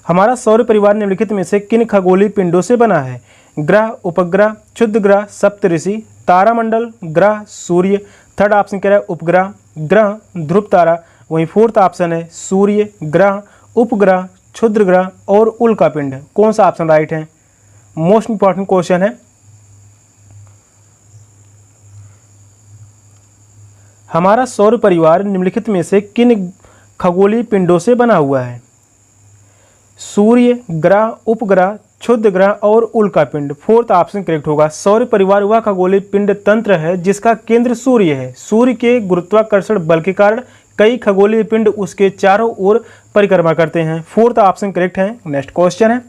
हमारा सौर परिवार निम्नलिखित में से किन खगोलीय पिंडों से बना है? ग्रह, उपग्रह, क्षुद्र ग्रह, सप्तऋषि, तारामंडल, ग्रह, सूर्य। थर्ड ऑप्शन कह रहा है उपग्रह, ग्रह, ध्रुव तारा। वहीं फोर्थ ऑप्शन है सूर्य, ग्रह, उपग्रह, क्षुद्र ग्रह और उल्का पिंड। कौन सा ऑप्शन राइट है? मोस्ट इंपॉर्टेंट क्वेश्चन है। हमारा सौर परिवार निम्नलिखित में से किन खगोलीय पिंडों से बना हुआ है? सूर्य, ग्रह, उपग्रह, क्षुद्र ग्रह और उल्का पिंड। फोर्थ ऑप्शन करेक्ट होगा। सौर परिवार वह खगोलीय पिंड तंत्र है जिसका केंद्र सूर्य है। सूर्य के गुरुत्वाकर्षण बल के कारण कई खगोलीय पिंड उसके चारों ओर परिक्रमा करते हैं। फोर्थ ऑप्शन करेक्ट है। नेक्स्ट क्वेश्चन है,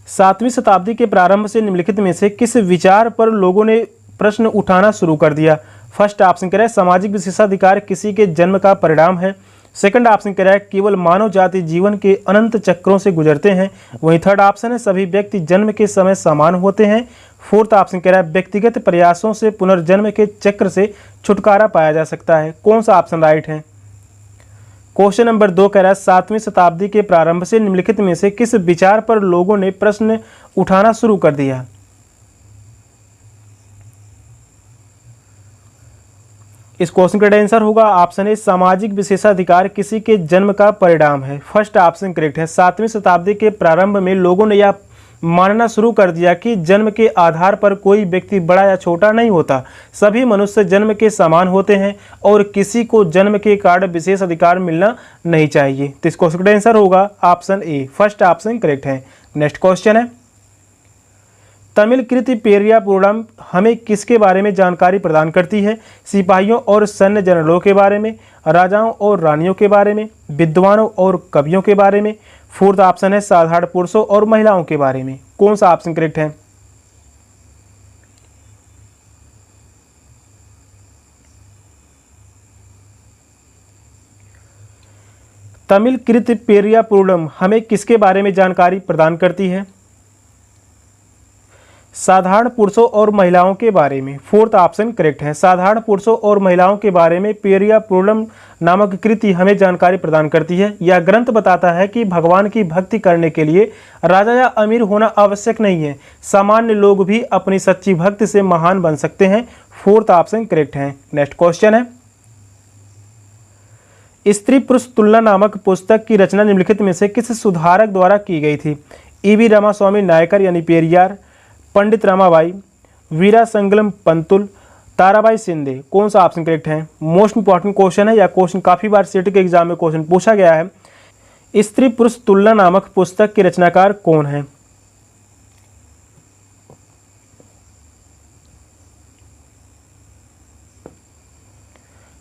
7वीं शताब्दी के प्रारंभ से निम्नलिखित में से किस विचार पर लोगों ने प्रश्न उठाना शुरू कर दिया? फर्स्ट ऑप्शन कह रहा है सामाजिक विशेषाधिकार किसी के जन्म का परिणाम है। सेकंड ऑप्शन कह रहा है केवल मानव जाति जीवन के अनंत चक्रों से गुजरते हैं। वहीं थर्ड ऑप्शन है सभी व्यक्ति जन्म के समय समान होते हैं। फोर्थ ऑप्शन कह रहा है व्यक्तिगत प्रयासों से पुनर्जन्म के चक्र से छुटकारा पाया जा सकता है। कौन सा ऑप्शन राइट है? क्वेश्चन नंबर 2 कह रहा है 7वीं शताब्दी के प्रारंभ से निम्नलिखित में से किस विचार पर लोगों ने प्रश्न उठाना शुरू कर दिया? इस क्वेश्चन का आंसर होगा ऑप्शन ए सामाजिक विशेषाधिकार किसी के जन्म का परिणाम है। फर्स्ट ऑप्शन करेक्ट है। 7वीं शताब्दी के प्रारंभ में लोगों ने यह मानना शुरू कर दिया कि जन्म के आधार पर कोई व्यक्ति बड़ा या छोटा नहीं होता, सभी मनुष्य जन्म के समान होते हैं और किसी को जन्म के कारण विशेष अधिकार मिलना नहीं चाहिए। तो इस क्वेश्चन का आंसर होगा option A, first option correct है। नेक्स्ट क्वेश्चन है, तमिल कृति पेरिया पुराणम हमें किसके बारे में जानकारी प्रदान करती है? सिपाहियों और सैन्य जनरलों के बारे में, राजाओं और रानियों के बारे में, विद्वानों और कवियों के बारे में। फोर्थ ऑप्शन है साधारण पुरुषों और महिलाओं के बारे में। कौन सा ऑप्शन करेक्ट है? तमिल कृति पेरिया पुराणम हमें किसके बारे में जानकारी प्रदान करती है? साधारण पुरुषों और महिलाओं के बारे में। फोर्थ ऑप्शन करेक्ट है। साधारण पुरुषों और महिलाओं के बारे में पेरिया पुराणम नामक कृति हमें जानकारी प्रदान करती है। यह ग्रंथ बताता है कि भगवान की भक्ति करने के लिए राजा या अमीर होना आवश्यक नहीं है, सामान्य लोग भी अपनी सच्ची भक्ति से महान बन सकते हैं। फोर्थ ऑप्शन करेक्ट है। नेक्स्ट क्वेश्चन है, स्त्री पुरुष तुलना नामक पुस्तक की रचना निम्नलिखित में से किस सुधारक द्वारा की गई थी? ईवी रामास्वामी नायकर यानी पेरियार, पंडित रामाबाई, वीरा संगलम पंतुल, ताराबाई शिंदे। कौन सा ऑप्शन करेक्ट है? मोस्ट इंपॉर्टेंट क्वेश्चन है। यह क्वेश्चन काफी बार सेट के एग्जाम में क्वेश्चन पूछा गया है। स्त्री पुरुष तुलना नामक पुस्तक के रचनाकार कौन है?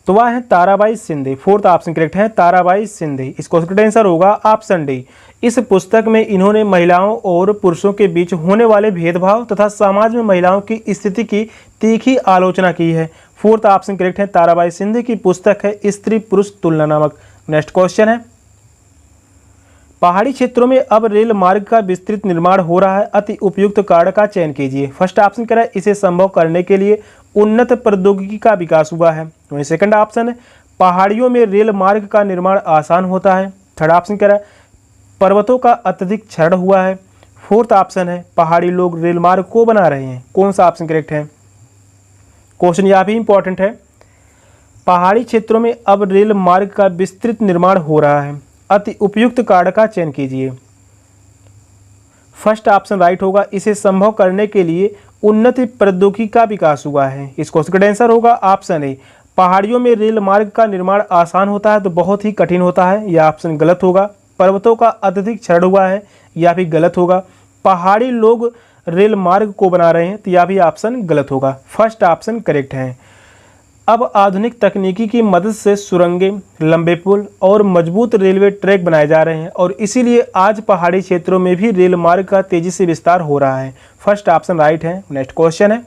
तो वह है Tarabai Shinde. Fourth option correct है, ताराबाई शिंदे। इस क्वेश्चन का आंसर होगा ऑप्शन डी। इस पुस्तक में इन्होंने महिलाओं और पुरुषों के बीच होने वाले भेदभाव तथा समाज में महिलाओं की स्थिति की तीखी आलोचना की है। फोर्थ ऑप्शन करेक्ट है, ताराबाई शिंदे की पुस्तक है स्त्री पुरुष तुलना नामक। नेक्स्ट क्वेश्चन है, पहाड़ी क्षेत्रों में अब रेल मार्ग का विस्तृत निर्माण हो रहा है, अति उपयुक्त कारण का चयन कीजिए। फर्स्ट ऑप्शन कह रहा है इसे संभव करने के लिए उन्नत प्रौद्योगिकी का विकास हुआ है। वहीं सेकंड ऑप्शन है पहाड़ियों में रेल मार्ग का निर्माण आसान होता है। थर्ड ऑप्शन कह रहा है पर्वतों का अत्यधिक क्षरण हुआ है। फोर्थ ऑप्शन है पहाड़ी लोग रेल मार्ग को बना रहे हैं। कौन सा ऑप्शन करेक्ट है? क्वेश्चन यह भी इंपॉर्टेंट है। पहाड़ी क्षेत्रों में अब रेल मार्ग का विस्तृत निर्माण हो रहा है, अति उपयुक्त कारण का चयन कीजिए। फर्स्ट ऑप्शन राइट होगा, इसे संभव करने के लिए उन्नत प्रौद्योगिकी का विकास हुआ है। इस क्वेश्चन का आंसर होगा ऑप्शन ए। पहाड़ियों में रेल मार्ग का निर्माण आसान होता है तो बहुत ही कठिन होता है, यह ऑप्शन गलत होगा। पर्वतों का अत्यधिक क्षरण हुआ है, यह भी गलत होगा। पहाड़ी लोग रेल मार्ग को बना रहे हैं तो यह भी ऑप्शन गलत होगा। फर्स्ट ऑप्शन करेक्ट है। अब आधुनिक तकनीकी की मदद से सुरंगें, लंबे पुल और मजबूत रेलवे ट्रैक बनाए जा रहे हैं और इसीलिए आज पहाड़ी क्षेत्रों में भी रेल मार्ग का तेजी से विस्तार हो रहा है। फर्स्ट ऑप्शन राइट है। नेक्स्ट क्वेश्चन है,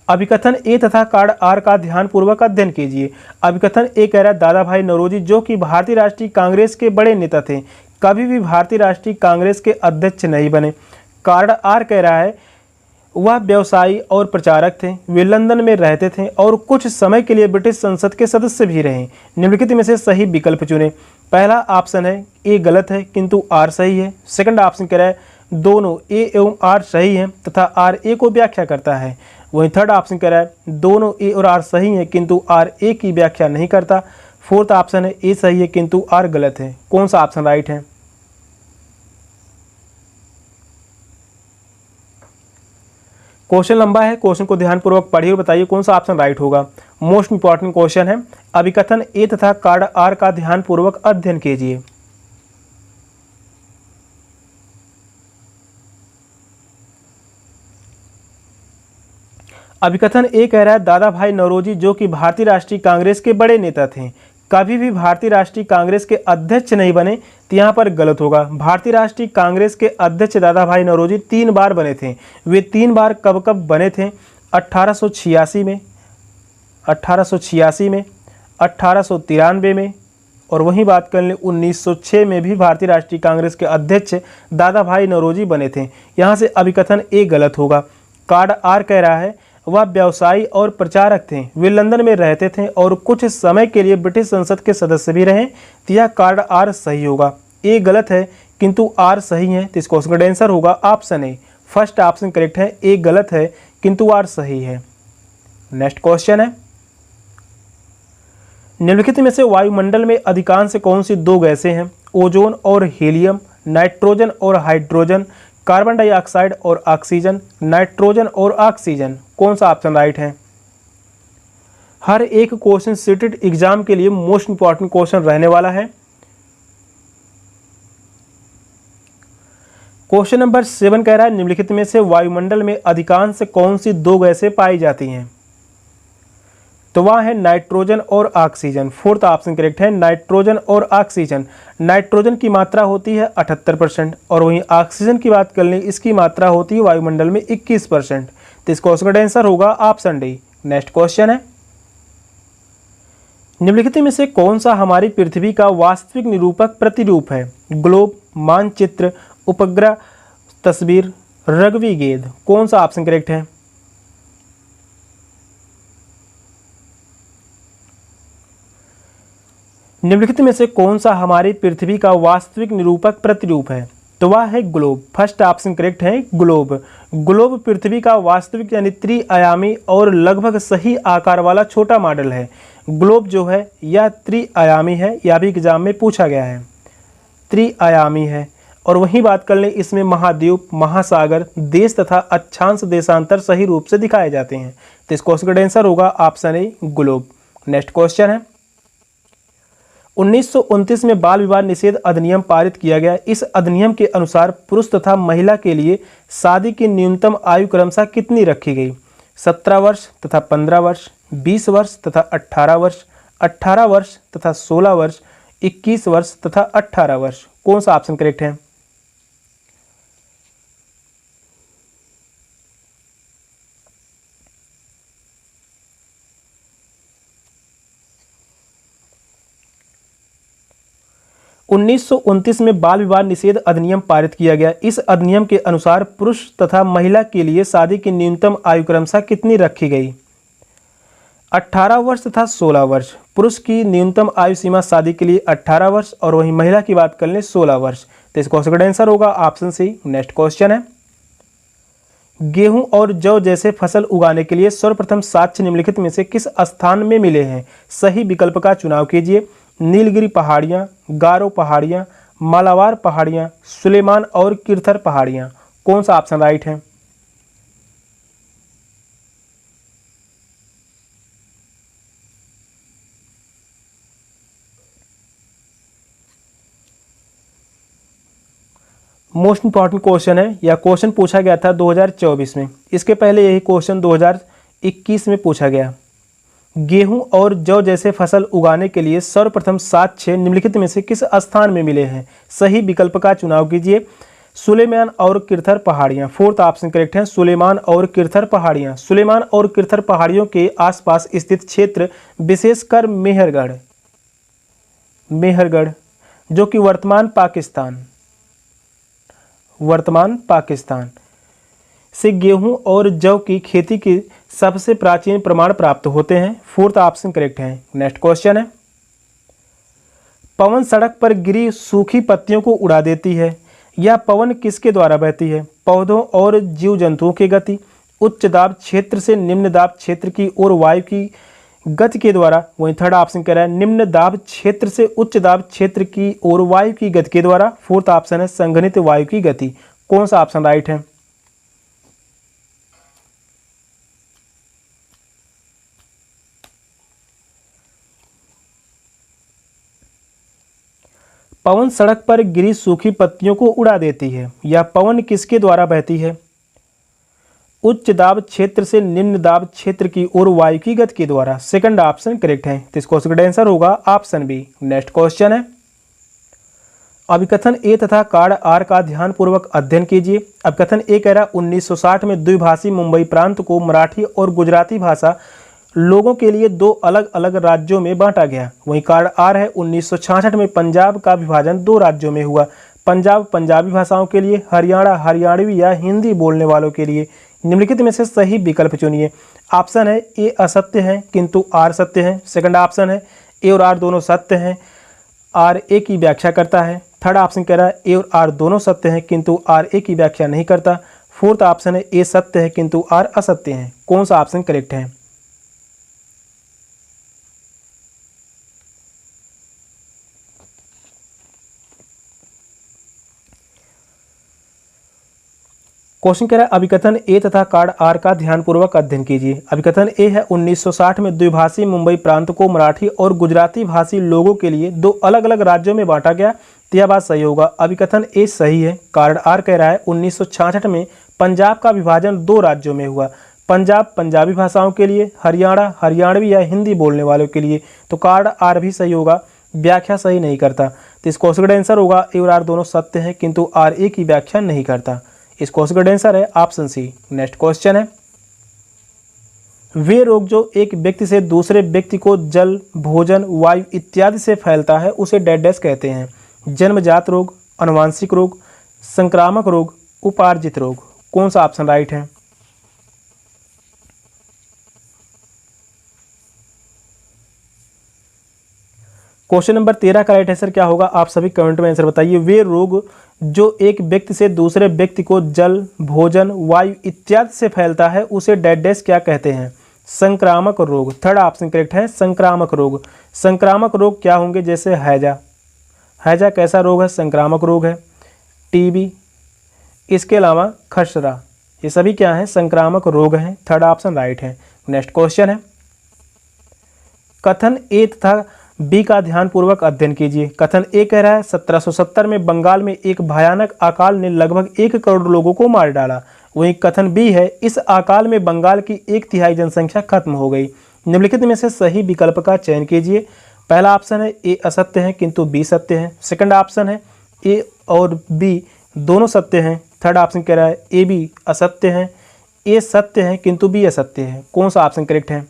अभिकथन ए तथा कार्ड आर का ध्यानपूर्वक अध्ययन कीजिए। अभिकथन ए कह रहा है दादा भाई नौरोजी जो कि भारतीय राष्ट्रीय कांग्रेस के बड़े नेता थे, कभी भी भारतीय राष्ट्रीय कांग्रेस के अध्यक्ष नहीं बने। कार्ड आर कह रहा है वह व्यवसायी और प्रचारक थे, वे लंदन में रहते थे और कुछ समय के लिए ब्रिटिश संसद के सदस्य भी रहे। निम्नलिखित में से सही विकल्प चुनें। पहला ऑप्शन है ए गलत है किंतु आर सही है। सेकंड ऑप्शन कह रहा है दोनों ए एवं आर सही हैं तथा आर ए को व्याख्या करता है। वहीं थर्ड ऑप्शन कह रहा है दोनों ए और आर सही हैं किंतु आर ए की व्याख्या नहीं करता। फोर्थ ऑप्शन है ए सही है किंतु आर गलत है। कौन सा ऑप्शन राइट है? क्वेश्चन लंबा है, क्वेश्चन को ध्यानपूर्वक पढ़िए और बताइए कौन सा ऑप्शन राइट होगा। मोस्ट इंपॉर्टेंट क्वेश्चन है। अभिकथन ए तथा कार्ड आर का ध्यानपूर्वक अध्ययन कीजिए। अभिकथन ए कह रहा है दादा भाई नौरोजी जो कि भारतीय राष्ट्रीय कांग्रेस के बड़े नेता थे कभी भी भारतीय राष्ट्रीय कांग्रेस के अध्यक्ष नहीं बने, तो यहाँ पर गलत होगा। भारतीय राष्ट्रीय कांग्रेस के अध्यक्ष दादा भाई नौरोजी 3 बार बने थे। वे 3 बार कब कब बने थे? 1886 में, 1886 में, 1893 में और वहीं बात कर लें 1906 में भी भारतीय राष्ट्रीय कांग्रेस के अध्यक्ष दादा भाई नौरोजी बने थे। यहाँ से अभिकथन ए गलत होगा। कार्ड आर कह रहा है वह व्यवसायी और प्रचारक थे, वे लंदन में रहते थे और कुछ समय के लिए ब्रिटिश संसद के सदस्य भी रहे, तो यह कार्ड आर सही होगा। ए गलत है किंतु आर सही है, तो इस क्वेश्चन का आंसर होगा option A. First option correct है, ए गलत है किंतु आर सही है। नेक्स्ट क्वेश्चन है निम्नलिखित में से वायुमंडल में अधिकांश कौन सी 2 गैसें हैं? ओजोन और हीलियम, नाइट्रोजन और हाइड्रोजन, कार्बन डाइऑक्साइड और ऑक्सीजन, नाइट्रोजन और ऑक्सीजन। कौन सा ऑप्शन राइट है? हर एक क्वेश्चन सीटेड एग्जाम के लिए मोस्ट इंपॉर्टेंट क्वेश्चन रहने वाला है। क्वेश्चन नंबर 7 कह रहा है निम्नलिखित में से वायुमंडल में अधिकांश कौन सी 2 गैसें पाई जाती हैं? तो वह है नाइट्रोजन और ऑक्सीजन। फोर्थ ऑप्शन करेक्ट है, नाइट्रोजन और ऑक्सीजन। नाइट्रोजन की मात्रा होती है 78% और वहीं ऑक्सीजन की बात कर लें इसकी मात्रा होती है वायुमंडल में 21%। तो इस क्वेश्चन का आंसर होगा ऑप्शन डी। नेक्स्ट क्वेश्चन है निम्नलिखित में से कौन सा हमारी पृथ्वी का वास्तविक निरूपक प्रतिरूप है? ग्लोब, मानचित्र, उपग्रह, तस्वीर, रग्वी गेंद। कौन सा ऑप्शन करेक्ट है? निम्नलिखित में से कौन सा हमारी पृथ्वी का वास्तविक निरूपक प्रतिरूप है? तो वह है ग्लोब। फर्स्ट ऑप्शन करेक्ट है, ग्लोब। ग्लोब पृथ्वी का वास्तविक यानी त्रिआयामी और लगभग सही आकार वाला छोटा मॉडल है। ग्लोब जो है यह त्रिआयामी है, यह भी एग्जाम में पूछा गया है, त्रिआयामी है। और वहीं बात कर लें इसमें महाद्वीप, महासागर, देश तथा अक्षांश देशांतर सही रूप से दिखाए जाते हैं। तो इस क्वेश्चन का आंसर होगा option A, globe. Next question है 1929 में बाल विवाह निषेध अधिनियम पारित किया गया। इस अधिनियम के अनुसार पुरुष तथा महिला के लिए शादी की न्यूनतम आयु क्रमशः कितनी रखी गई? 17 वर्ष तथा 15 वर्ष, 20 वर्ष तथा 18 वर्ष, 18 वर्ष तथा 16 वर्ष, 21 वर्ष तथा 18 वर्ष। कौन सा ऑप्शन करेक्ट है? उन्नीस में बाल विवाह निषेध अधिनियम पारित किया गया। इस अधिनियम के अनुसार पुरुष तथा महिला के लिए शादी की न्यूनतम आयु क्रमशः कितनी रखी गई? 18 वर्ष तथा 16 वर्ष। पुरुष की न्यूनतम आयु सीमा शादी के लिए 18 वर्ष और वहीं महिला की बात कर लें 16 वर्ष। तो इस क्वेश्चन का आंसर होगा ऑप्शन सी। नेक्स्ट क्वेश्चन है गेहूं और जौ जैसे फसल उगाने के लिए सर्वप्रथम साक्ष्य निम्नलिखित में से किस स्थान में मिले हैं? सही विकल्प का चुनाव कीजिए। नीलगिरी पहाड़ियाँ, गारो पहाड़ियाँ, मालाबार पहाड़ियाँ, सुलेमान और किरथर पहाड़ियाँ। कौन सा ऑप्शन राइट है? मोस्ट इंपॉर्टेंट क्वेश्चन है, यह क्वेश्चन पूछा गया था 2024 में। इसके पहले यही क्वेश्चन 2021 में पूछा गया। गेहूं और जौ जैसे फसल उगाने के लिए सर्वप्रथम साक्ष्य निम्नलिखित में से किस स्थान में मिले हैं? सही विकल्प का चुनाव कीजिए। सुलेमान और किरथर पहाड़ियाँ। फोर्थ ऑप्शन करेक्ट है, सुलेमान और किरथर पहाड़ियाँ। सुलेमान और किरथर पहाड़ियों के आसपास स्थित क्षेत्र विशेषकर मेहरगढ़, मेहरगढ़ जो कि वर्तमान पाकिस्तान से गेहूं और जौ की खेती के सबसे प्राचीन प्रमाण प्राप्त होते हैं। फोर्थ ऑप्शन करेक्ट है। नेक्स्ट क्वेश्चन है पवन सड़क पर गिरी सूखी पत्तियों को उड़ा देती है। यह पवन किसके द्वारा बहती है? पौधों और जीव जंतुओं की गति, उच्च दाब क्षेत्र से निम्न दाब क्षेत्र की ओर वायु की गति के द्वारा। वहीं थर्ड ऑप्शन कह रहा है निम्न दाब क्षेत्र से उच्च दाब क्षेत्र की ओर वायु की गति के द्वारा। फोर्थ ऑप्शन है संघनित वायु की गति। कौन सा ऑप्शन राइट है? पवन सड़क पर गिरी सूखी पत्तियों को उड़ा देती है। यह पवन किसके द्वारा बहती है? उच्च दाब क्षेत्र से निम्न दाब क्षेत्र की ओर वायु की गति के द्वारा। सेकंड ऑप्शन करेक्ट है, तो इस क्वेश्चन का आंसर होगा ऑप्शन बी। नेक्स्ट क्वेश्चन है, अभिकथन ए तथा कार्ड आर का ध्यानपूर्वक अध्ययन कीजिए। अभिकथन ए कह रहा 1960 में द्विभाषी मुंबई प्रांत को मराठी और गुजराती भाषा लोगों के लिए दो अलग अलग राज्यों में बांटा गया। वहीं कार्ड आर है 1966 में पंजाब का विभाजन दो राज्यों में हुआ। पंजाब पंजाबी भाषाओं के लिए, हरियाणा हरियाणवी या हिंदी बोलने वालों के लिए। निम्नलिखित में से सही विकल्प चुनिए। ऑप्शन है ए असत्य है किंतु आर सत्य है। सेकंड ऑप्शन है ए और आर दोनों सत्य हैं, आर ए की व्याख्या करता है। थर्ड ऑप्शन कह रहा है ए और आर दोनों सत्य हैं किंतु आर ए की व्याख्या नहीं करता। फोर्थ ऑप्शन है ए सत्य है किंतु आर असत्य है। कौन सा ऑप्शन करेक्ट है? क्वेश्चन कह रहा है अभिकथन ए तथा कार्ड आर का ध्यानपूर्वक अध्ययन कीजिए। अभिकथन ए है 1960 में द्विभाषी मुंबई प्रांत को मराठी और गुजराती भाषी लोगों के लिए दो अलग अलग राज्यों में बांटा गया, तो यह बात सही होगा। अभिकथन ए सही है। कार्ड आर कह रहा है 1966 में पंजाब का विभाजन दो राज्यों में हुआ। पंजाब पंजाबी भाषाओं के लिए, हरियाणा हरियाणवी या हिंदी बोलने वालों के लिए। तो कार्ड आर भी सही होगा, व्याख्या सही नहीं करता। तो इस क्वेश्चन का आंसर होगा ए और आर दोनों सत्य हैं किंतु आर ए की व्याख्या नहीं करता। इस क्वेश्चन का आंसर है ऑप्शन सी। नेक्स्ट क्वेश्चन है, वे रोग जो एक व्यक्ति से दूसरे व्यक्ति को जल, भोजन, वायु इत्यादि से फैलता है उसे डैश कहते हैं। जन्मजात रोग, आनुवांशिक रोग, संक्रामक रोग, उपार्जित रोग। कौन सा ऑप्शन राइट है? क्वेश्चन नंबर 13 का राइट आंसर क्या होगा? आप सभी कमेंट में आंसर बताइए। वे रोग जो एक व्यक्ति से दूसरे व्यक्ति को जल, भोजन, वायु इत्यादि से फैलता है उसे डैश क्या कहते हैं? संक्रामक रोग। थर्ड ऑप्शन करेक्ट है, संक्रामक रोग। संक्रामक रोग क्या होंगे? जैसे हैजा। हैजा कैसा रोग है? संक्रामक रोग है। टीबी, इसके अलावा खसरा, ये सभी क्या है? संक्रामक रोग हैं। थर्ड ऑप्शन राइट है। नेक्स्ट क्वेश्चन है, कथन ए तथा बी का ध्यानपूर्वक अध्ययन कीजिए। कथन ए कह रहा है 1770 में बंगाल में एक भयानक अकाल ने लगभग 1 करोड़ लोगों को मार डाला। वहीं कथन बी है इस अकाल में बंगाल की 1/3 जनसंख्या खत्म हो गई। निम्नलिखित में से सही विकल्प का चयन कीजिए। पहला ऑप्शन है ए असत्य है किंतु बी सत्य है। सेकंड ऑप्शन है ए और बी दोनों सत्य हैं। थर्ड ऑप्शन कह रहा है ए बी असत्य है, ए सत्य है किंतु बी असत्य है। कौन सा ऑप्शन करेक्ट है?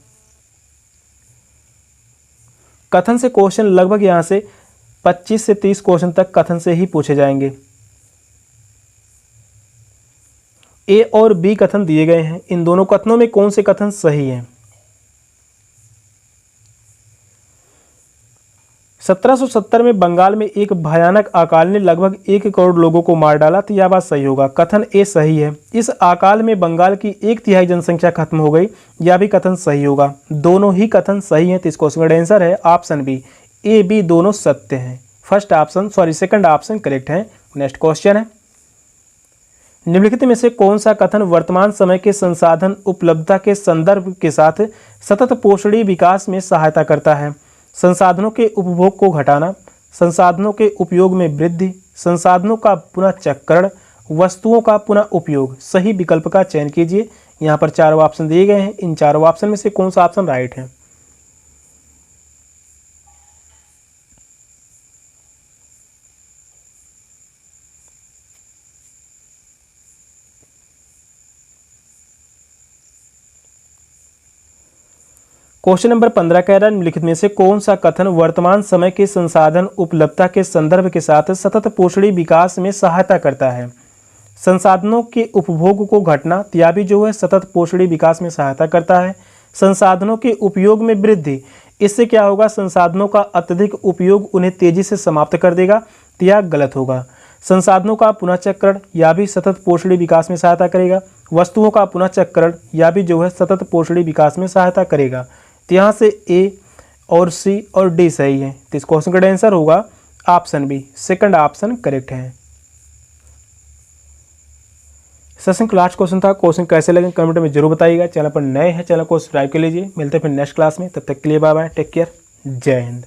कथन से क्वेश्चन लगभग यहाँ से 25 से 30 क्वेश्चन तक कथन से ही पूछे जाएंगे। ए और बी कथन दिए गए हैं, इन दोनों कथनों में कौन से कथन सही हैं? 1770 में बंगाल में एक भयानक अकाल ने लगभग 1 करोड़ लोगों को मार डाला, तो यह बात सही होगा। कथन ए सही है। इस अकाल में बंगाल की 1/3 जनसंख्या खत्म हो गई, यह भी कथन सही होगा। दोनों ही कथन सही हैं, तो इस क्वेश्चन का आंसर है ऑप्शन बी। ए बी दोनों सत्य हैं। सेकंड ऑप्शन करेक्ट है। नेक्स्ट क्वेश्चन है, निम्नलिखित में से कौन सा कथन वर्तमान समय के संसाधन उपलब्धता के संदर्भ के साथ सतत पोषणीय विकास में सहायता करता है? संसाधनों के उपभोग को घटाना, संसाधनों के उपयोग में वृद्धि, संसाधनों का पुनः चक्रण, वस्तुओं का पुनः उपयोग। सही विकल्प का चयन कीजिए। यहाँ पर चारों ऑप्शन दिए गए हैं, इन चारों ऑप्शन में से कौन सा ऑप्शन राइट है? क्वेश्चन नंबर 15 कह रहा है निम्नलिखित में से कौन सा कथन वर्तमान समय के संसाधन उपलब्धता के संदर्भ के साथ सतत पोषणीय विकास में सहायता करता है? संसाधनों के उपभोग को घटना, यह भी जो है सतत पोषणीय विकास में सहायता करता है। संसाधनों के उपयोग में वृद्धि, इससे क्या होगा, संसाधनों का अत्यधिक उपयोग उन्हें तेजी से समाप्त कर देगा, तो यह गलत होगा। संसाधनों का पुनःचक्रण या भी सतत पोषणी विकास में सहायता करेगा। वस्तुओं का पुनःचक्रण या भी जो है सतत पोषणी विकास में सहायता करेगा। तो यहाँ से ए और सी और डी सही है, तो इस क्वेश्चन का आंसर होगा option B, second option correct है। सेशन का लास्ट क्वेश्चन था। क्वेश्चन कैसे लगे कमेंट में जरूर बताइएगा। चैनल पर नए हैं, चैनल को सब्सक्राइब कर लीजिए। मिलते हैं फिर नेक्स्ट क्लास में, तब तक के लिए बाय बाय, टेक केयर, जय हिंद।